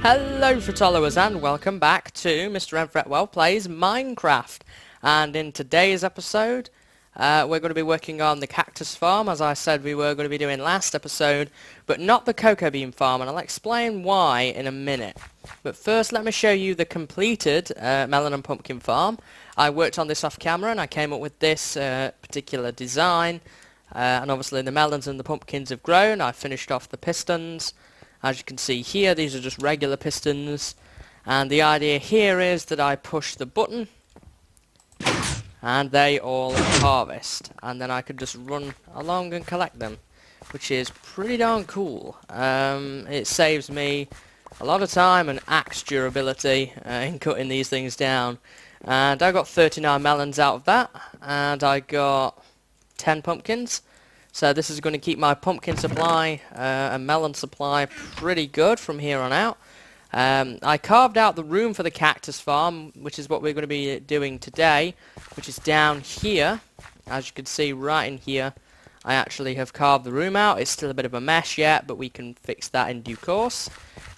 Hello followers and welcome back to MrMFretwell Plays Minecraft. And in today's episode we're going to be working on the cactus farm, as I said we were going to be doing last episode, but not the cocoa bean farm, and I'll explain why in a minute. But first let me show you the completed melon and pumpkin farm. I worked on this off camera and I came up with this particular design, and obviously the melons and the pumpkins have grown. I finished off the pistons. As you can see here, these are just regular pistons, and the idea here is that I push the button and they all harvest, and then I could just run along and collect them, which is pretty darn cool. It saves me a lot of time and axe durability in cutting these things down, and I got 39 melons out of that, and I got 10 pumpkins. So this is going to keep my pumpkin supply and melon supply pretty good from here on out. I carved out the room for the cactus farm, which is what we're going to be doing today, which is down here. As you can see right in here, I actually have carved the room out. It's still a bit of a mess yet, but we can fix that in due course.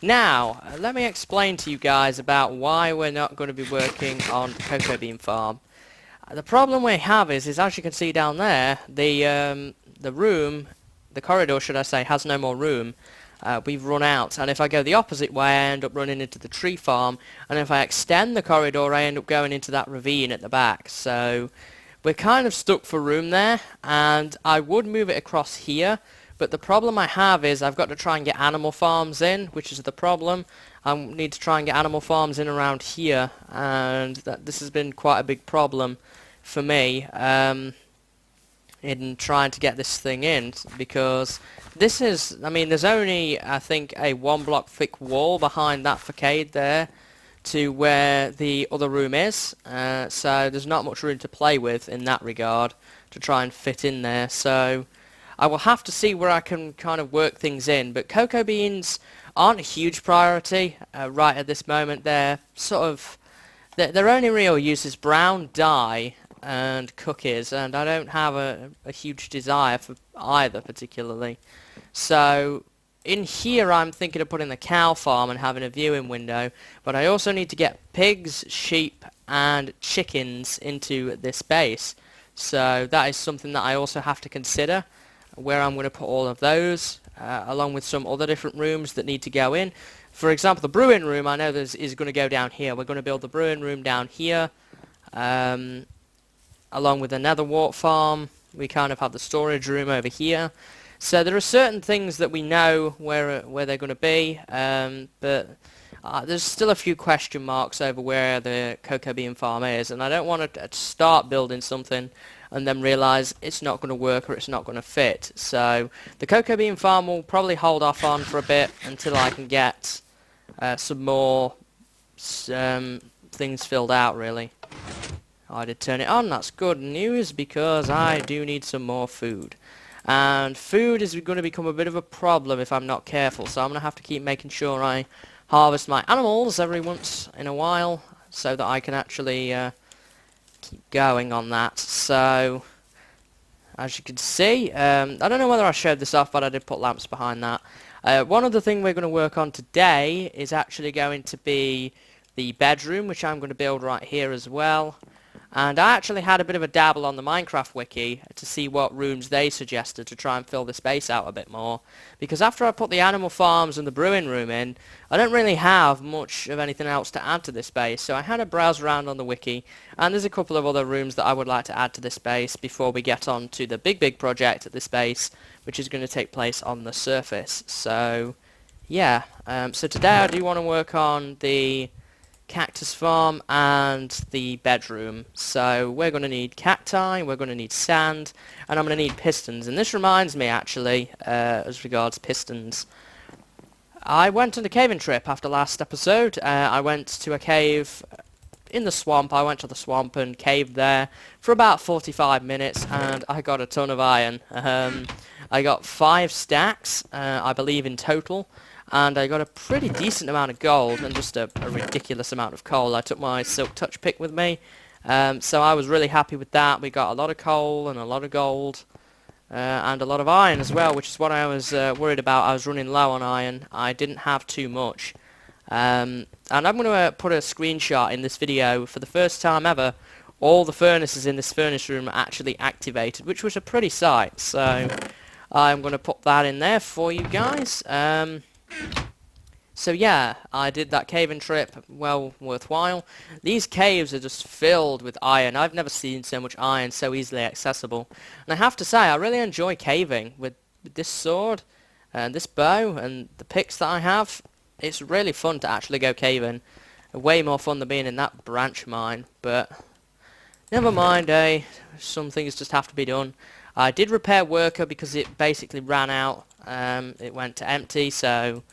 Now, let me explain to you guys about why we're not going to be working on the cocoa bean farm. The problem we have is as you can see down there, the room, the corridor should I say, has no more room. We've run out, and if I go the opposite way I end up running into the tree farm, and if I extend the corridor I end up going into that ravine at the back. So we're kind of stuck for room there, and I would move it across here, but the problem I have is I've got to try and get animal farms in, which is the problem. I need to try and get animal farms in around here, and this has been quite a big problem for me in trying to get this thing in, because this is, I mean, there's only, I think, a 1 block thick wall behind that facade there to where the other room is, so there's not much room to play with in that regard to try and fit in there. So I will have to see where I can kind of work things in, but cocoa beans aren't a huge priority right at this moment. They're sort of, their only real use is brown dye and cookies, and I don't have a huge desire for either particularly. So in here I'm thinking of putting the cow farm and having a viewing window, but I also need to get pigs, sheep and chickens into this base, so that is something that I also have to consider, where I'm going to put all of those, along with some other different rooms that need to go in. For example, the brewing room I know is going to go down here. We're going to build the brewing room down here, along with another wart farm. We kind of have the storage room over here. So there are certain things that we know where they're going to be, but there's still a few question marks over where the cocoa bean farm is, and I don't want to start building something and then realise it's not going to work or it's not going to fit. So the cocoa bean farm will probably hold off on for a bit until I can get some more things filled out, really. I did turn it on. That's good news, because I do need some more food. And food is going to become a bit of a problem if I'm not careful, so I'm going to have to keep making sure I harvest my animals every once in a while so that I can actually keep going on that. So as you can see, I don't know whether I showed this off, but I did put lamps behind that. One other thing we're going to work on today is actually going to be the bedroom, which I'm going to build right here as well. And I actually had a bit of a dabble on the Minecraft wiki to see what rooms they suggested to try and fill the space out a bit more. Because after I put the animal farms and the brewing room in, I don't really have much of anything else to add to this space. So I had a browse around on the wiki, and there's a couple of other rooms that I would like to add to this space before we get on to the big project at this base, which is going to take place on the surface. So yeah, so today I do want to work on the cactus farm and the bedroom. So we're going to need cacti, we're going to need sand, and I'm going to need pistons. And this reminds me, actually, as regards pistons, I went on a caving trip after last episode. I went to a cave in the swamp. I went to the swamp and caved there for about 45 minutes, and I got a ton of iron. I got 5 stacks, I believe, in total. And I got a pretty decent amount of gold and just a ridiculous amount of coal. I took my silk touch pick with me, so I was really happy with that. We got a lot of coal and a lot of gold, and a lot of iron as well, which is what I was worried about. I was running low on iron. I didn't have too much, And I'm going to put a screenshot in this video. For the first time ever, all the furnaces in this furnace room are actually activated, which was a pretty sight. So I'm going to put that in there for you guys. So yeah, I did that caving trip, well worthwhile. These caves are just filled with iron. I've never seen so much iron so easily accessible. And I have to say, I really enjoy caving with this sword and this bow and the picks that I have. It's really fun to actually go caving. Way more fun than being in that branch mine, but never mind, some things just have to be done. I did repair worker because it basically ran out. It went to empty, so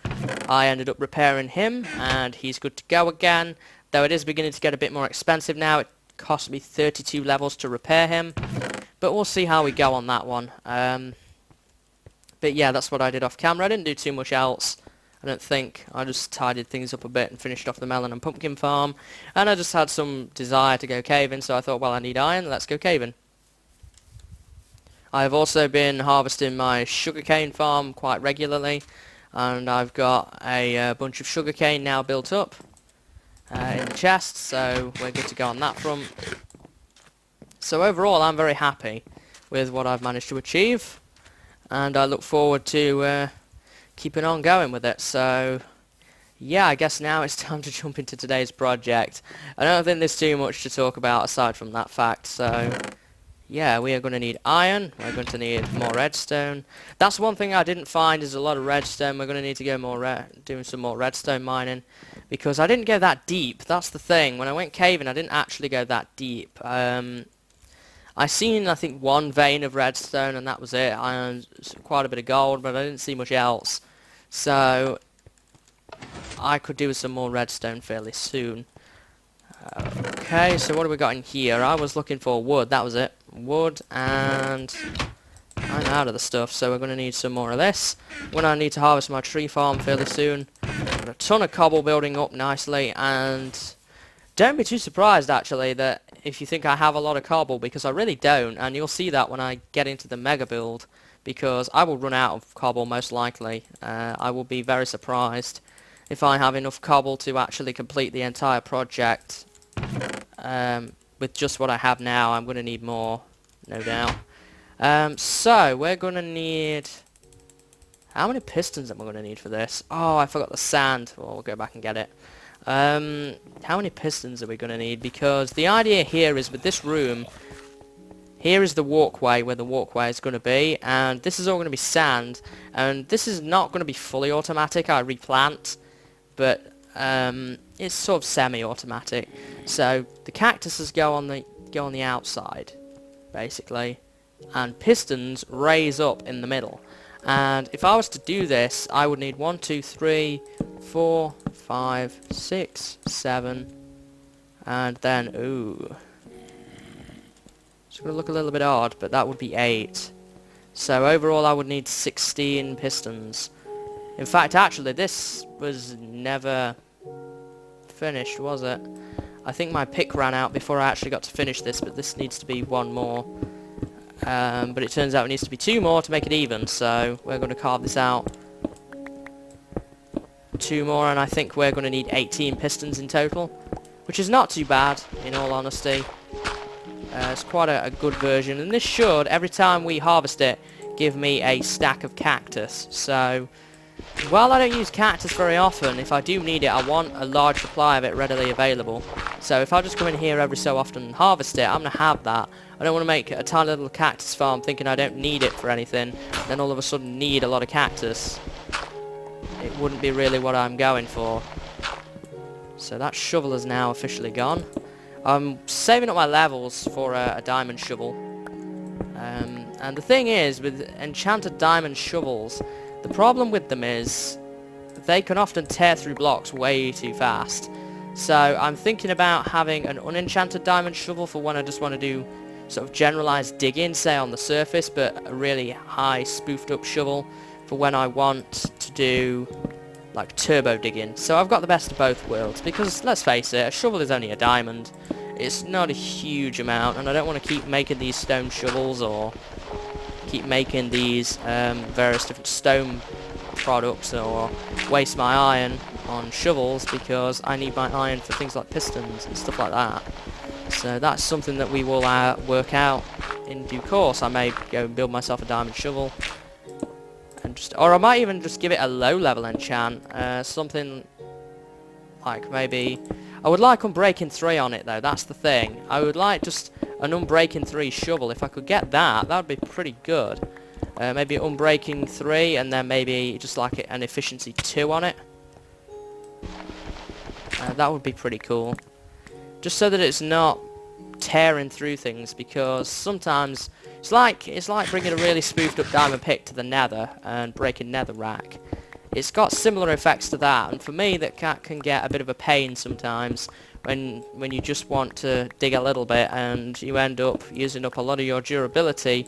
I ended up repairing him, and he's good to go again. Though it is beginning to get a bit more expensive now. It cost me 32 levels to repair him, but we'll see how we go on that one. But yeah, that's what I did off camera. I didn't do too much else, I don't think. I just tidied things up a bit and finished off the melon and pumpkin farm, and I just had some desire to go caving, so I thought, well, I need iron, let's go caving. I've also been harvesting my sugarcane farm quite regularly, and I've got a bunch of sugarcane now built up in the chest, so we're good to go on that front. So overall, I'm very happy with what I've managed to achieve, and I look forward to keeping on going with it. So yeah, I guess now it's time to jump into today's project. I don't think there's too much to talk about aside from that fact, so yeah, we are going to need iron, we're going to need more redstone. That's one thing I didn't find, is a lot of redstone. We're going to need to go more doing some more redstone mining, because I didn't go that deep. That's the thing. When I went caving, I didn't actually go that deep. I seen, I think, one vein of redstone, and that was it. Quite a bit of gold, but I didn't see much else. So I could do with some more redstone fairly soon. Okay, so what have we got in here? I was looking for wood, that was it. Wood, and I'm out of the stuff, so we're going to need some more of this. When I need to harvest my tree farm fairly soon. Got a ton of cobble building up nicely, and don't be too surprised actually that if you think I have a lot of cobble, because I really don't, and you'll see that when I get into the mega build, because I will run out of cobble most likely. I will be very surprised if I have enough cobble to actually complete the entire project. With just what I have now, I'm going to need more, no doubt. So, we're going to need... How many pistons am I going to need for this? Oh, I forgot the sand. Well, we'll go back and get it. How many pistons are we going to need? Because the idea here is, with this room, here is the walkway, where the walkway is going to be, and this is all going to be sand, and this is not going to be fully automatic. I replant, but it's sort of semi-automatic. So the cactuses go on the outside, basically, and pistons raise up in the middle. And if I was to do this, I would need 1, 2, 3, 4, 5, 6, 7, and then ooh, it's going to look a little bit odd, but that would be 8. So overall, I would need 16 pistons. In fact, actually, this was never finished, was it? I think my pick ran out before I actually got to finish this, but this needs to be one more. But it turns out it needs to be 2 more to make it even, so we're going to carve this out. 2 more, and I think we're going to need 18 pistons in total, which is not too bad, in all honesty. It's quite a good version, and this should, every time we harvest it, give me a stack of cactus. So while I don't use cactus very often, if I do need it, I want a large supply of it readily available. So if I just come in here every so often and harvest it, I'm going to have that. I don't want to make a tiny little cactus farm thinking I don't need it for anything, then all of a sudden need a lot of cactus. It wouldn't be really what I'm going for. So that shovel is now officially gone. I'm saving up my levels for a diamond shovel. And the thing is, with enchanted diamond shovels, the problem with them is they can often tear through blocks way too fast. So I'm thinking about having an unenchanted diamond shovel for when I just want to do sort of generalized digging, say on the surface, but a really high spoofed up shovel for when I want to do like turbo digging. So I've got the best of both worlds, because let's face it, a shovel is only a diamond. It's not a huge amount, and I don't want to keep making these stone shovels or keep making these various different stone products or waste my iron on shovels because I need my iron for things like pistons and stuff like that. So that's something that we will work out in due course. I may go and build myself a diamond shovel, and or I might even just give it a low level enchant, something like maybe. I would like Unbreaking 3 on it though. That's the thing. I would like just an Unbreaking 3 shovel. If I could get that, that would be pretty good. Maybe Unbreaking 3 and then maybe just like an Efficiency 2 on it. That would be pretty cool. Just so that it's not tearing through things, because sometimes it's like bringing a really spoofed up diamond pick to the nether and breaking netherrack. It's got similar effects to that, and for me that can get a bit of a pain sometimes when you just want to dig a little bit and you end up using up a lot of your durability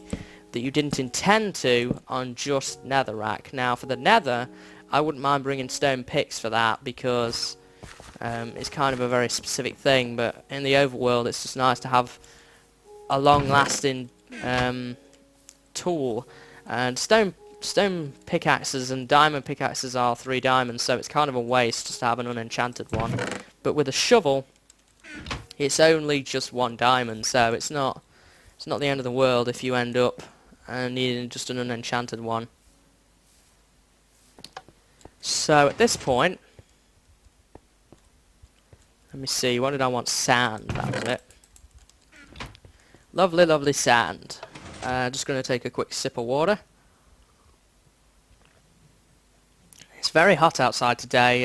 that you didn't intend to on just netherrack. Now for the nether, I wouldn't mind bringing stone picks for that, because it's kind of a very specific thing, but in the overworld it's just nice to have a long-lasting tool. And stone pickaxes and diamond pickaxes are 3 diamonds, so it's kind of a waste just to have an unenchanted one. But with a shovel, it's only just 1 diamond, so it's not the end of the world if you end up needing just an unenchanted one. So at this point, let me see, what did I want? Sand, that was it. Lovely, lovely sand. Just going to take a quick sip of water. It's very hot outside today.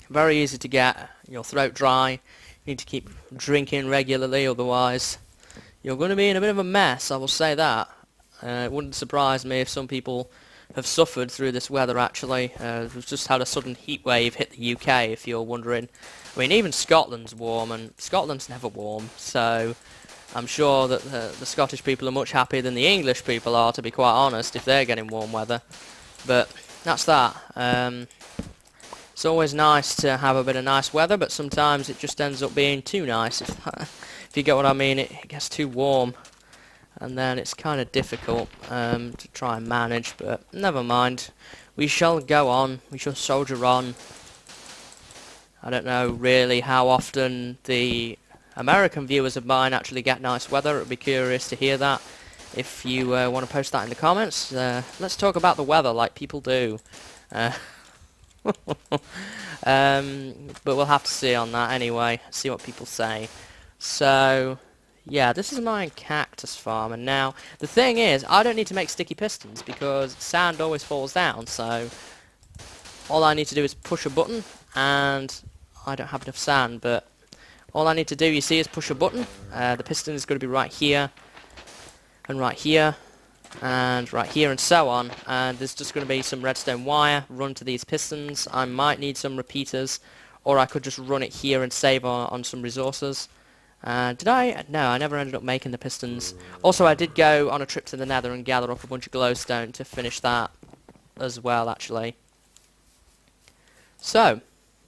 Very easy to get your throat dry. You need to keep drinking regularly, otherwise you're going to be in a bit of a mess, I will say that. It wouldn't surprise me if some people have suffered through this weather, actually. We've just had a sudden heat wave hit the UK, if you're wondering. I mean, even Scotland's warm, and Scotland's never warm, so I'm sure that the Scottish people are much happier than the English people are, to be quite honest, if they're getting warm weather. But that's that. It's always nice to have a bit of nice weather, but sometimes it just ends up being too nice, if you get what I mean. It gets too warm, and then it's kind of difficult to try and manage, but never mind. We shall go on. We shall soldier on. I don't know really how often the American viewers of mine actually get nice weather. I'd be curious to hear that. If you want to post that in the comments, let's talk about the weather like people do. But we'll have to see on that anyway, see what people say. So yeah, this is my cactus farm, and now the thing is, I don't need to make sticky pistons because sand always falls down, so all I need to do is push a button, and I don't have enough sand, but all I need to do, you see, is push a button. The piston is going to be right here, and right here, and right here, and so on. And there's just going to be some redstone wire run to these pistons. I might need some repeaters, or I could just run it here and save on some resources. Did I? No, I never ended up making the pistons. Also, I did go on a trip to the nether and gather up a bunch of glowstone to finish that as well, actually. So,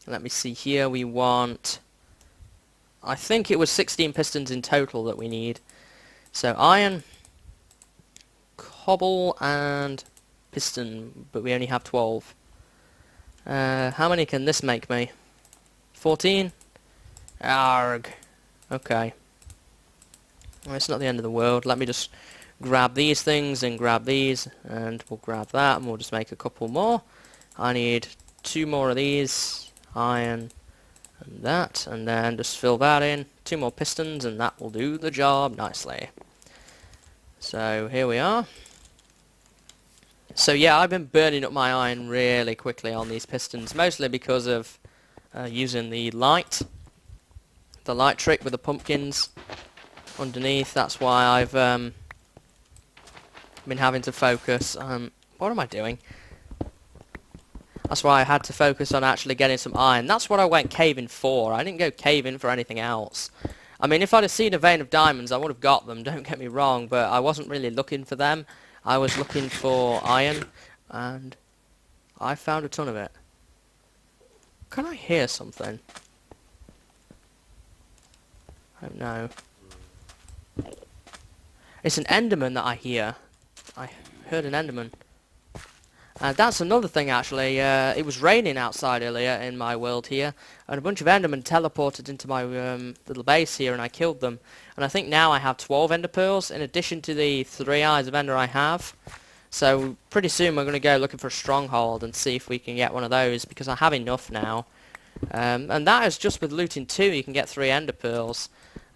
let me see here. We want, I think it was 16 pistons in total that we need. So iron, cobble, and piston, but we only have 12. How many can this make me? 14? Arg. Okay. Well, it's not the end of the world. Let me just grab these things and grab these, and we'll grab that, and we'll just make a couple more. I need 2 more of these, iron, and that, and then just fill that in. 2 more pistons, and that will do the job nicely. So here we are. So yeah, I've been burning up my iron really quickly on these pistons, mostly because of using the light trick with the pumpkins underneath. That's why I've been having to focus. What am I doing? That's why I had to focus on actually getting some iron. That's what I went caving for. I didn't go caving for anything else. I mean, if I'd have seen a vein of diamonds, I would have got them, don't get me wrong, but I wasn't really looking for them. I was looking for iron, and I found a ton of it. Can I hear something? I don't know. It's an enderman that I hear. I heard an enderman. That's another thing actually, it was raining outside earlier in my world here, and a bunch of Endermen teleported into my little base here and I killed them. And I think now I have 12 Ender Pearls in addition to the 3 Eyes of Ender I have. So pretty soon we're going to go looking for a stronghold and see if we can get one of those, because I have enough now. And that is just with looting 2 you can get 3 Ender Pearls.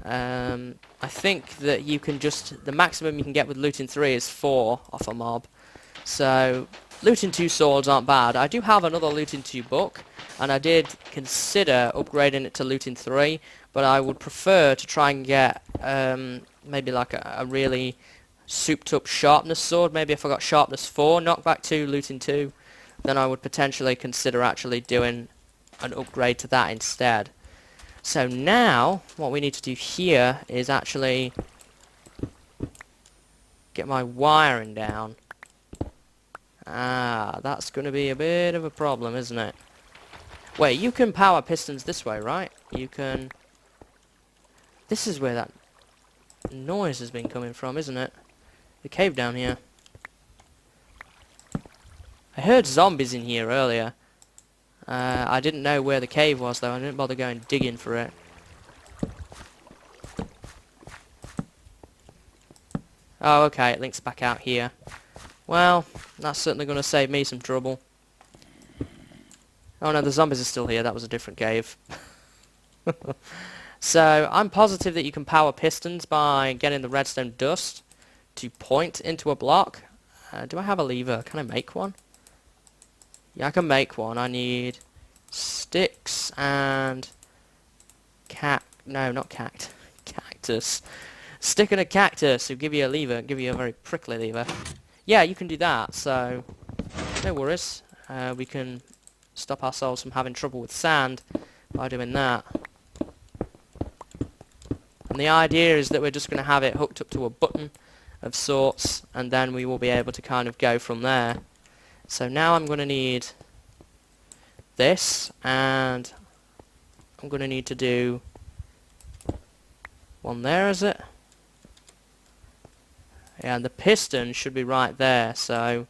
I think that you can the maximum you can get with looting 3 is 4 off a mob. So looting 2 swords aren't bad. I do have another looting 2 book, and I did consider upgrading it to looting 3, but I would prefer to try and get maybe like a really souped up sharpness sword. Maybe if I got sharpness 4, knockback 2, looting 2, then I would potentially consider actually doing an upgrade to that instead. So now what we need to do here is actually get my wiring down. That's going to be a bit of a problem, isn't it? Wait, you can power pistons this way, right? You can... This is where that noise has been coming from, isn't it? The cave down here. I heard zombies in here earlier. I didn't know where the cave was, though. I didn't bother going digging for it. Oh, okay, it links back out here. Well, that's certainly going to save me some trouble. Oh no, the zombies are still here. That was a different cave. So, I'm positive that you can power pistons by getting the redstone dust to point into a block. Do I have a lever? Can I make one? Yeah, I can make one. I need sticks and no, not cactus. Stick and a cactus will give you a lever, give you a very prickly lever. Yeah, you can do that, so no worries. We can stop ourselves from having trouble with sand by doing that. And the idea is that we're just going to have it hooked up to a button of sorts, and then we will be able to kind of go from there. So now I'm going to need this, and I'm going to need to do one there, is it? Yeah, and the piston should be right there, so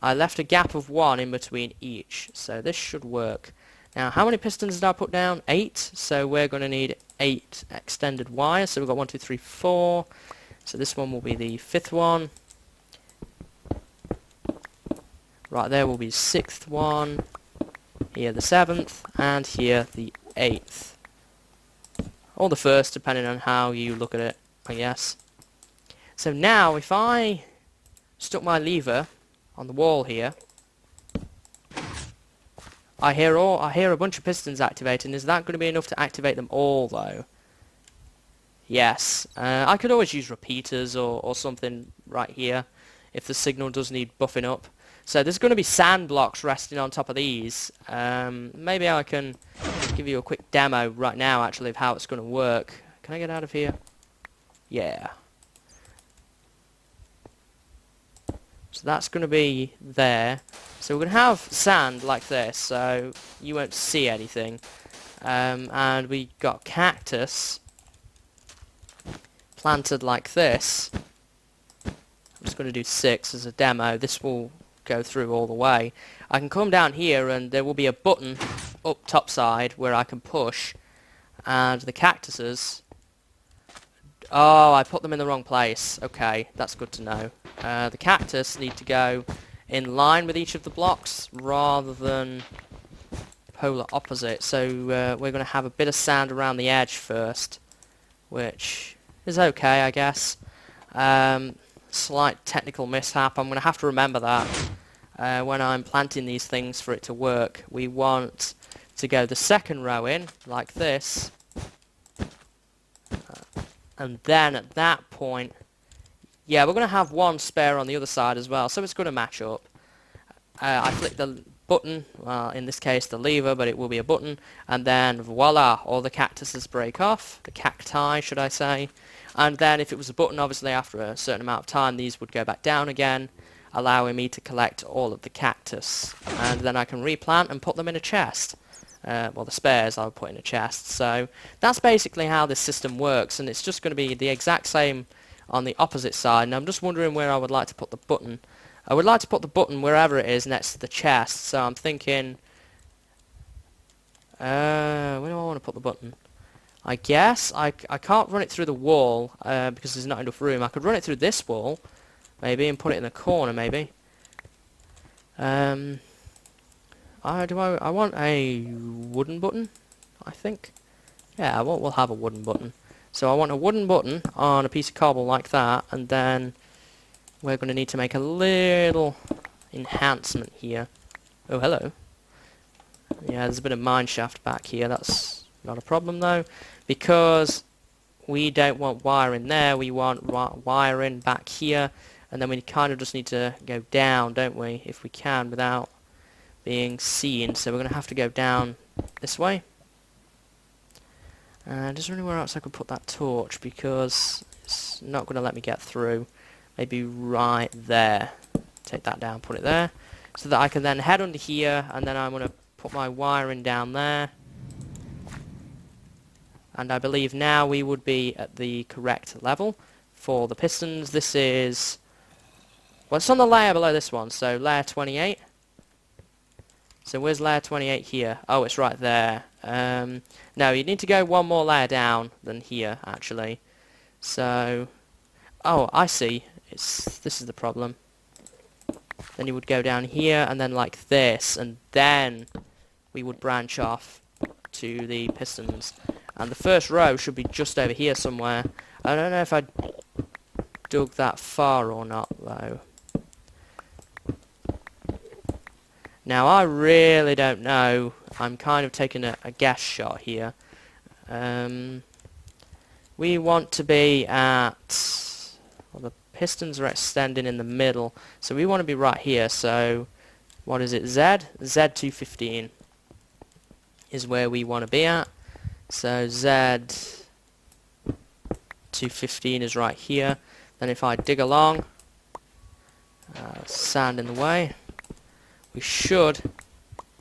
I left a gap of 1 in between each, so this should work. Now, how many pistons did I put down? 8, so we're going to need 8 extended wires, so we've got 1, 2, 3, 4, so this one will be the 5th one. Right there will be 6th one, here the 7th, and here the 8th. Or the 1st, depending on how you look at it, I guess. So now, if I stuck my lever on the wall here, I hear a bunch of pistons activating. Is that going to be enough to activate them all, though? Yes. I could always use repeaters or something right here if the signal does need buffing up. So there's going to be sand blocks resting on top of these. Maybe I can give you a quick demo right now, actually, of how it's going to work. Can I get out of here? Yeah. So that's going to be there. So we're going to have sand like this, so you won't see anything. And we got cactus planted like this. I'm just going to do 6 as a demo. This will go through all the way. I can come down here and there will be a button up top side where I can push, and the cactuses... Oh, I put them in the wrong place. Okay, that's good to know. The cactus need to go in line with each of the blocks rather than polar opposite. So we're going to have a bit of sand around the edge first, which is okay, I guess. Slight technical mishap. I'm going to have to remember that when I'm planting these things for it to work. We want to go the second row in, like this. And then at that point, yeah, we're going to have 1 spare on the other side as well, so it's going to match up. I flick the button, well, in this case the lever, but it will be a button, and then voila, all the cactuses break off, the cacti should I say, and then if it was a button, obviously after a certain amount of time these would go back down again, allowing me to collect all of the cactus, and then I can replant and put them in a chest. Well, the spares I would put in a chest. So that's basically how this system works, and it's just going to be the exact same on the opposite side. And I'm just wondering where I would like to put the button. I would like to put the button wherever it is next to the chest, so I'm thinking... where do I want to put the button? I guess I can't run it through the wall because there's not enough room. I could run it through this wall, maybe, and put it in the corner, maybe. I want a wooden button, I think. Yeah, we'll have a wooden button. So I want a wooden button on a piece of cobble like that, and then we're going to need to make a little enhancement here. Oh, hello. Yeah, there's a bit of mine shaft back here. That's not a problem, though, because we don't want wiring there. We want wiring back here, and then we kind of just need to go down, don't we, if we can, without being seen. So we're going to have to go down this way. And is there anywhere else I could put that torch, because it's not going to let me get through. Maybe right there. Take that down, put it there, so that I can then head under here, and then I'm going to put my wiring down there. And I believe now we would be at the correct level for the pistons. This is... well, it's on the layer below this one, so layer 28. So where's layer 28 here? Oh, it's right there. No, you need to go one more layer down than here, actually. So... oh, I see. This is the problem. Then you would go down here, and then like this, and then we would branch off to the pistons. And the first row should be just over here somewhere. I don't know if I dug that far or not, though. Now, I really don't know. I'm kind of taking a guess shot here. We want to be at... well, the pistons are extending in the middle. So we want to be right here. So, what is it? Z? Z215 is where we want to be at. So Z215 is right here. Then if I dig along, sand in the way, we should,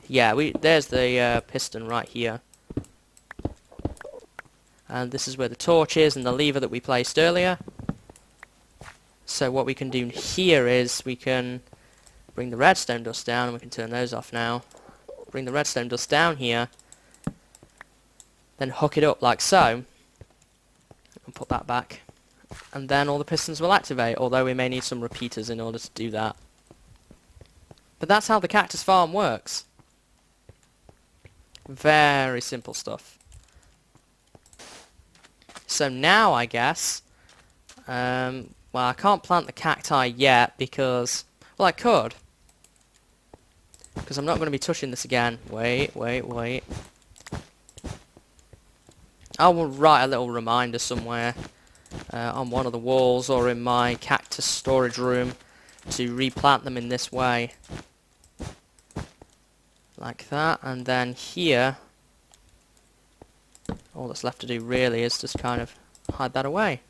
yeah, there's the piston right here. And this is where the torch is and the lever that we placed earlier. So what we can do here is we can bring the redstone dust down, and we can turn those off now. Bring the redstone dust down here, then hook it up like so, and put that back, and then all the pistons will activate, although we may need some repeaters in order to do that. But that's how the cactus farm works. Very simple stuff. So now I guess, well, I can't plant the cacti yet because, well, I could, because I'm not going to be touching this again. Wait. I will write a little reminder somewhere on one of the walls or in my cactus storage room to replant them in this way. Like that, and then here, all that's left to do really is just kind of hide that away.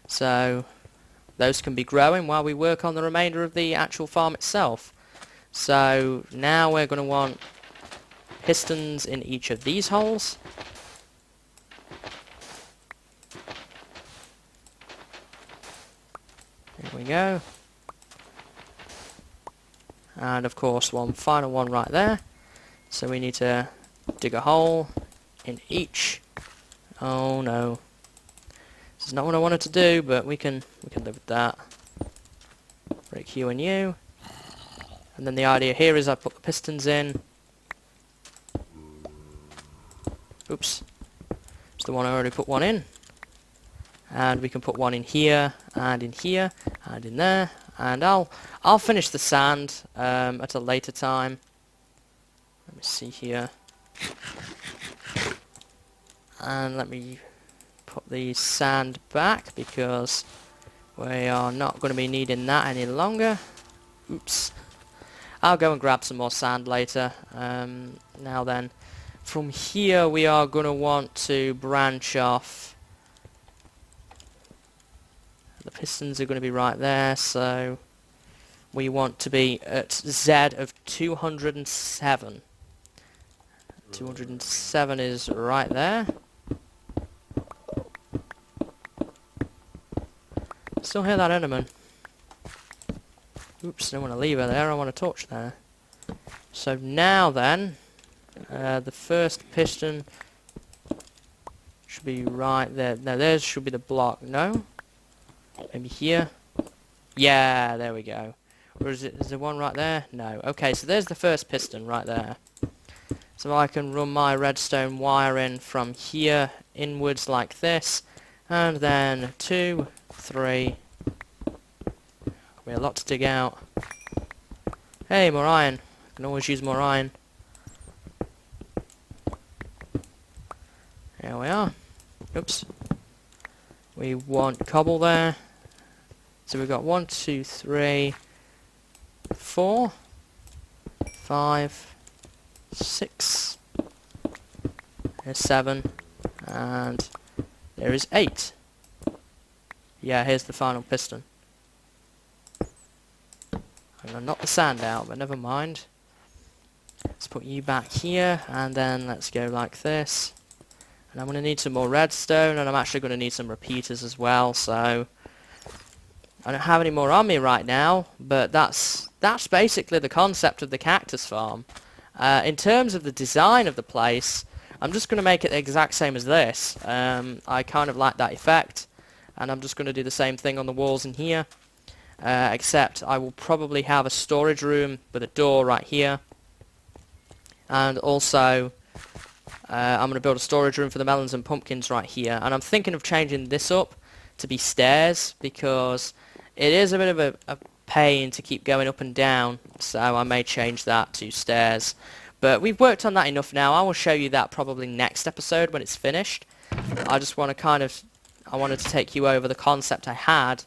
So those can be growing while we work on the remainder of the actual farm itself. So now we're going to want pistons in each of these holes. There we go. And of course one final one right there. So we need to dig a hole in each. Oh no. This is not what I wanted to do, but we can live with that. Break you and you. And then the idea here is I put the pistons in. Oops. It's the one I already put one in. And we can put one in here, and in here, and in there. And I'll finish the sand at a later time. Let me see here. And let me put the sand back because we are not going to be needing that any longer. Oops. I'll go and grab some more sand later. Now then, from here we are going to want to branch off. The pistons are going to be right there, so we want to be at Z of 207. 207 is right there. Still hear that Enderman. Oops, I don't want to leave her there, I want a torch there. So now then, the first piston should be right there. No, there should be the block. No? Maybe here? Yeah, there we go. Or is there one right there? No. Okay, so there's the first piston right there. So I can run my redstone wire in from here inwards like this. And then 2, 3. Could be a lot to dig out. Hey, more iron. I can always use more iron. There we are. Oops. We want cobble there. So we've got 1, 2, 3, 4, 5, 6. There's 7. And there is 8. Yeah, here's the final piston. I'm going to knock the sand out, but never mind. Let's put you back here, and then let's go like this. And I'm going to need some more redstone, and I'm actually going to need some repeaters as well, so I don't have any more on me right now, but that's basically the concept of the cactus farm. In terms of the design of the place, I'm just going to make it the exact same as this. I kind of like that effect, and I'm just going to do the same thing on the walls in here. Except I will probably have a storage room with a door right here, and also I'm going to build a storage room for the melons and pumpkins right here, and I'm thinking of changing this up to be stairs because it is a bit of a pain to keep going up and down, so I may change that to stairs. But we've worked on that enough now. I will show you that probably next episode when it's finished. I just want to I wanted to take you over the concept I had